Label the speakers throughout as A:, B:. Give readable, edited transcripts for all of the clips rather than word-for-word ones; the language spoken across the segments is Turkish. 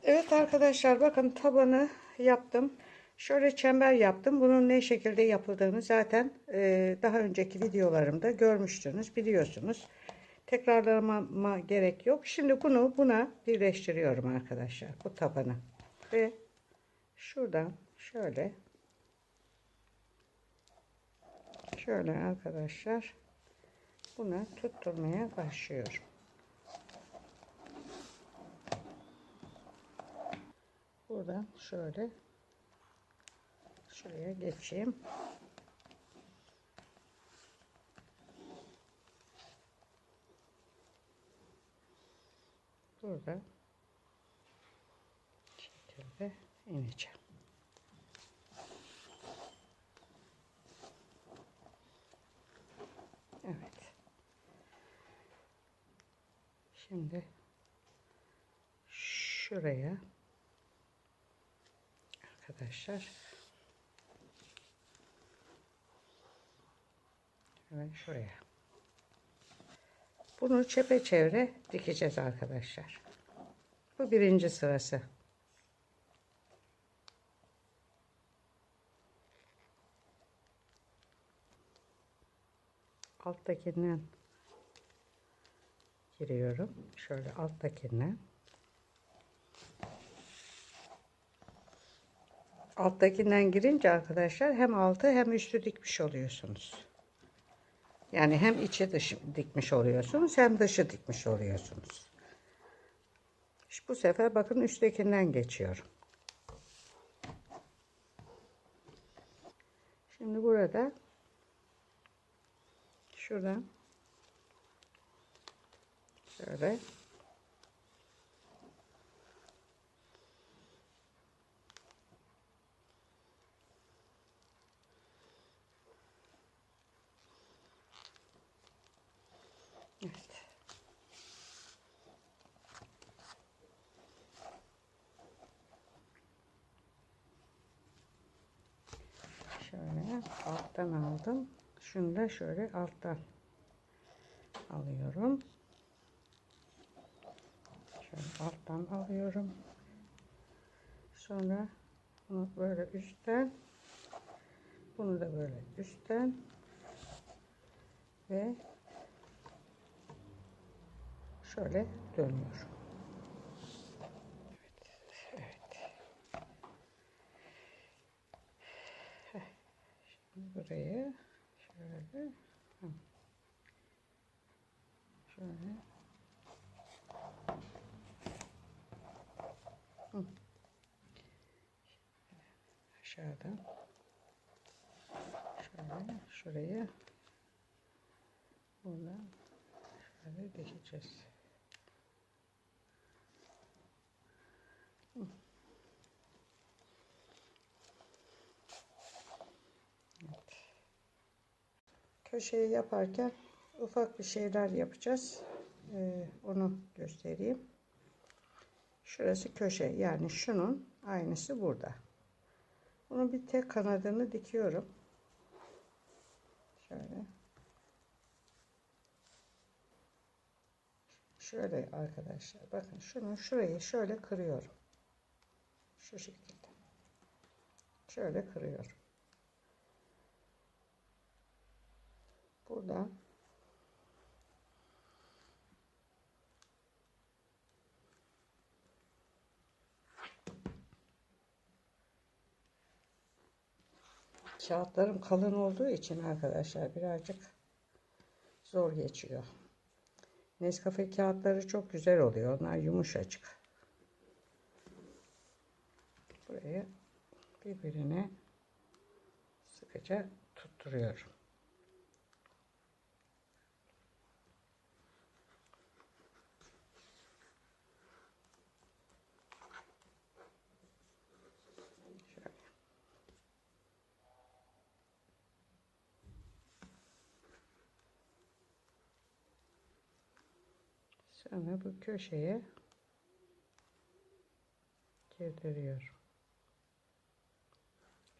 A: Evet arkadaşlar, bakın tabanı yaptım. Şöyle çember yaptım. Bunun ne şekilde yapıldığını zaten daha önceki videolarımda görmüştünüz, biliyorsunuz. Tekrarlamama gerek yok. Şimdi bunu buna birleştiriyorum arkadaşlar. Bu tabanı. Ve şuradan şöyle arkadaşlar buna tutturmaya başlıyorum. Buradan şöyle şuraya geçeyim. Burada şekilde ineceğim. Evet. Şimdi şuraya arkadaşlar ve şuraya. Bunu çepeçevre dikeceğiz arkadaşlar. Bu birinci sırası. Alttakinden giriyorum. Şöyle alttakinden. Alttakinden girince arkadaşlar hem altı hem üstü dikmiş oluyorsunuz. Yani hem içi dışı dikmiş oluyorsunuz hem dışı dikmiş oluyorsunuz. İşte bu sefer bakın üsttekinden geçiyorum. Şimdi burada şuradan şöyle evet. Şöyle alttan aldım. Şunu da şöyle alttan alıyorum. Şöyle alttan alıyorum. Sonra bunu böyle üstten, bunu da böyle üstten ve şöyle dönüyorum. Evet. Şimdi burayı şöyle şöyle aşağıdan şöyle şurayı buradan şöyle dikeceğiz. Evet. Köşeyi yaparken ufak bir şeyler yapacağız. Onu göstereyim. Şurası köşe, yani şunun aynısı burada. Bunun bir tek kanadını dikiyorum. Şöyle. Şöyle arkadaşlar, bakın şurayı şöyle kırıyorum. Şu şekilde. Şöyle kırıyorum. Buradan kağıtlarım kalın olduğu için arkadaşlar birazcık zor geçiyor. Nescafe kağıtları çok güzel oluyor. Onlar yumuşacık. Burayı birbirine sıkıca tutturuyorum. Şöyle. Sonra bu köşeye girdiriyorum.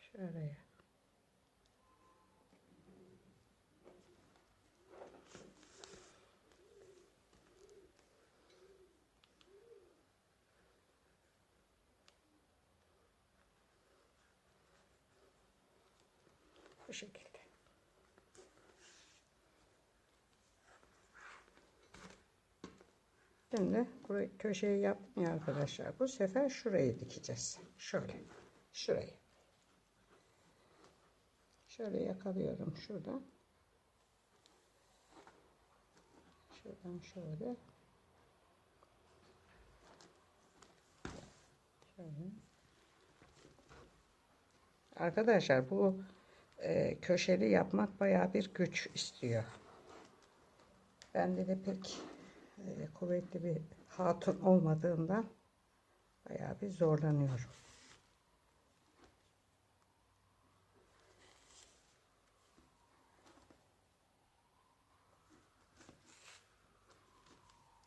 A: Şuraya. Bu şekilde. Şimdi burayı köşeyi yaptım ya arkadaşlar. Bu sefer şurayı dikeceğiz. Şöyle. Şurayı. Şöyle yakalıyorum şuradan. Şuradan şöyle. Şöyle. Arkadaşlar bu köşeli yapmak bayağı bir güç istiyor. Bende de pek kuvvetli bir hatun olmadığından bayağı bir zorlanıyorum.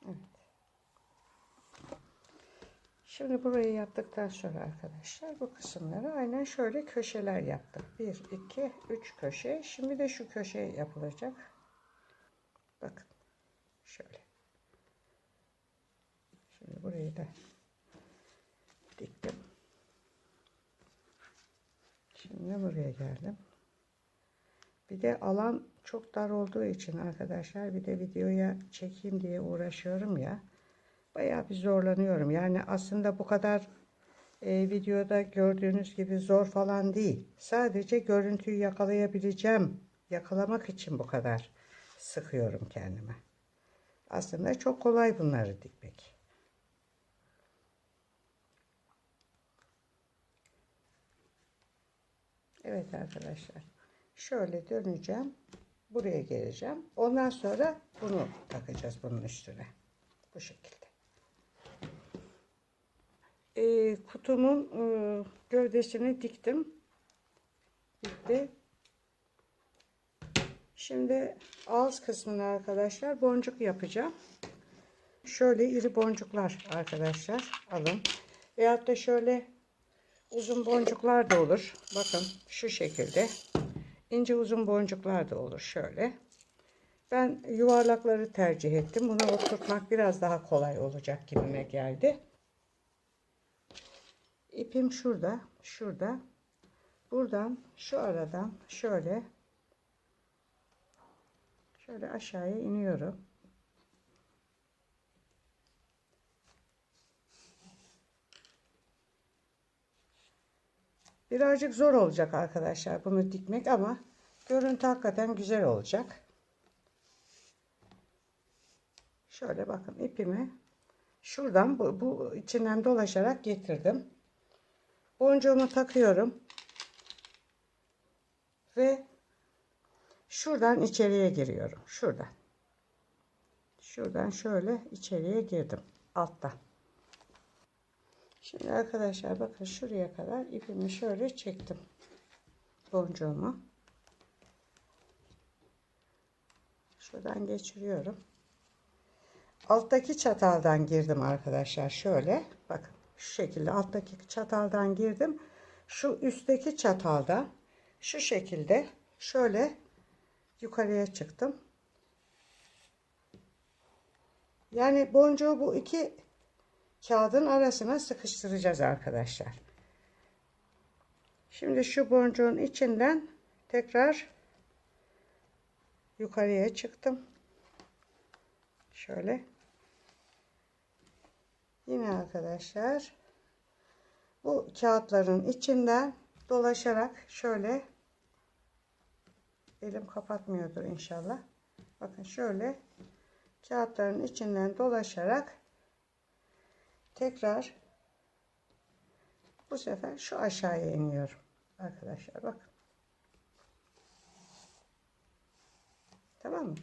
A: Evet. Şimdi burayı yaptıktan sonra arkadaşlar bu kısımları aynen şöyle köşeler yaptık. 1, 2, 3 köşe. Şimdi de şu köşe yapılacak. Bakın. Şöyle. Şimdi burayı da diktim. Şimdi buraya geldim. Bir de alan çok dar olduğu için arkadaşlar, bir de videoya çekeyim diye uğraşıyorum ya. Bayağı bir zorlanıyorum. Yani aslında bu kadar videoda gördüğünüz gibi zor falan değil. Sadece görüntüyü yakalayabileceğim. Yakalamak için bu kadar sıkıyorum kendime. Aslında çok kolay bunları dikmek. Evet arkadaşlar. Şöyle döneceğim. Buraya geleceğim. Ondan sonra bunu takacağız bunun üstüne. Bu şekilde. Kutumun gövdesini diktim. Bitti. Şimdi ağız kısmını arkadaşlar boncuk yapacağım. Şöyle iri boncuklar arkadaşlar alın. Veyahut da şöyle uzun boncuklar da olur. Bakın şu şekilde. İnce uzun boncuklar da olur şöyle. Ben yuvarlakları tercih ettim. Bunu oturtmak biraz daha kolay olacak gibime geldi. İpim şurada. Şurada. Buradan şu aradan şöyle aşağıya iniyorum. Birazcık zor olacak arkadaşlar bunu dikmek ama görüntü hakikaten güzel olacak. Şöyle bakın ipimi şuradan bu içinden dolaşarak getirdim. Boncuğumu takıyorum. Ve şuradan içeriye giriyorum. Şuradan. Şuradan şöyle içeriye girdim. Alttan. Şimdi arkadaşlar bakın şuraya kadar ipimi şöyle çektim. Boncuğumu. Şuradan geçiriyorum. Alttaki çataldan girdim arkadaşlar. Şöyle bakın şu şekilde alttaki çataldan girdim. Şu üstteki çataldan şu şekilde şöyle yukarıya çıktım. Yani boncuğu bu iki kağıdın arasına sıkıştıracağız arkadaşlar. Şimdi şu boncuğun içinden tekrar yukarıya çıktım. Şöyle. Yine arkadaşlar bu kağıtların içinden dolaşarak şöyle, elim kapatmıyordur inşallah. Bakın şöyle kağıtların içinden dolaşarak tekrar bu sefer şu aşağıya iniyorum arkadaşlar. Bakın. Tamam mı?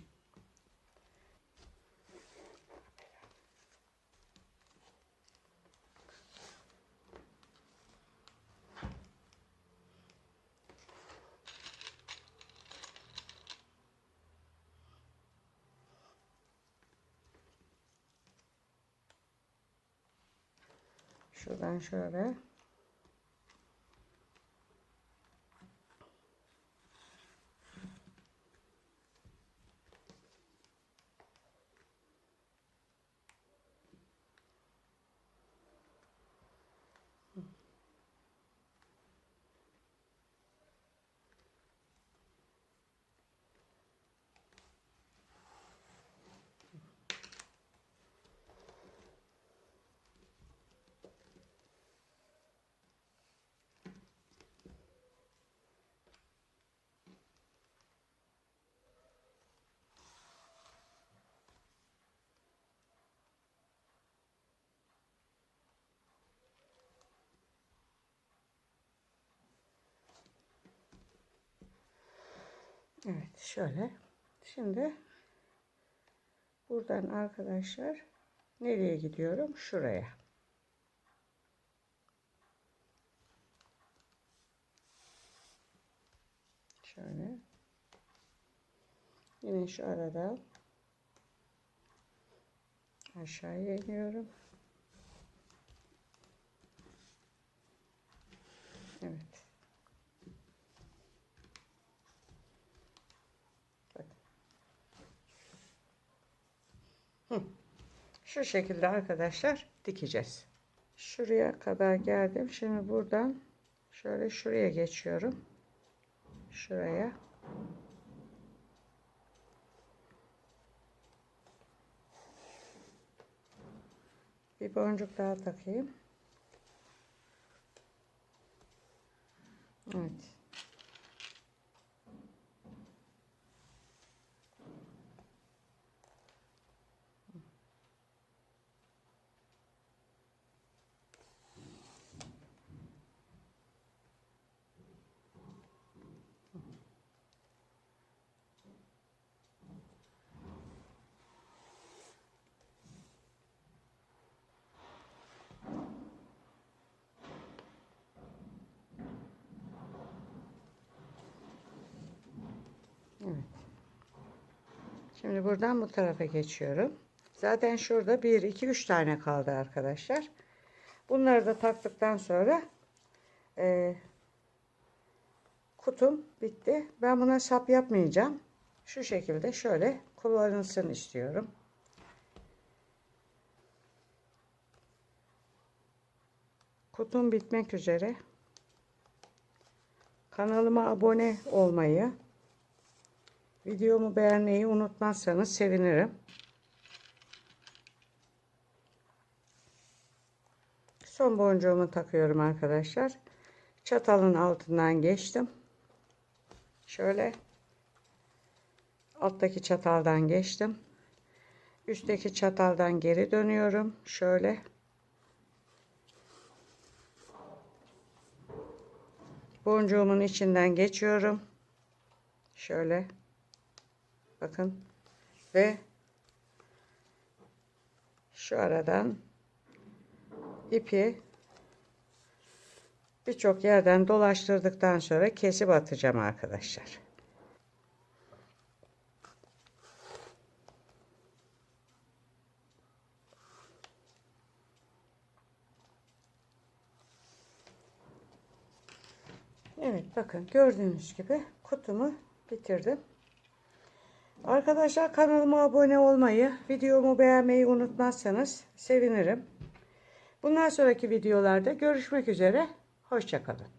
A: Şuradan şöyle. Evet, şöyle. Şimdi buradan arkadaşlar nereye gidiyorum? Şuraya. Şöyle. Yine şu arada aşağıya iniyorum. Evet. Bakın. Şu şekilde arkadaşlar dikeceğiz. Şuraya kadar geldim. Şimdi buradan şöyle şuraya geçiyorum. Şuraya. Bir boncuk daha takayım. Evet. Evet. Şimdi buradan bu tarafa geçiyorum. Zaten şurada 1, 2, 3 tane kaldı arkadaşlar. Bunları da taktıktan sonra kutum bitti. Ben buna sap yapmayacağım. Şu şekilde şöyle kullanılsın istiyorum. Kutum bitmek üzere. Kanalıma abone olmayı, videomu beğenmeyi unutmazsanız sevinirim. Son boncuğumu takıyorum arkadaşlar. Çatalın altından geçtim. Şöyle alttaki çataldan geçtim. Üstteki çataldan geri dönüyorum. Şöyle. Boncuğumun içinden geçiyorum. Şöyle. Bakın. Ve şu aradan ipi birçok yerden dolaştırdıktan sonra kesip atacağım arkadaşlar. Evet, bakın gördüğünüz gibi kutumu bitirdim. Arkadaşlar kanalıma abone olmayı, videomu beğenmeyi unutmazsanız sevinirim. Bundan sonraki videolarda görüşmek üzere. Hoşça kalın.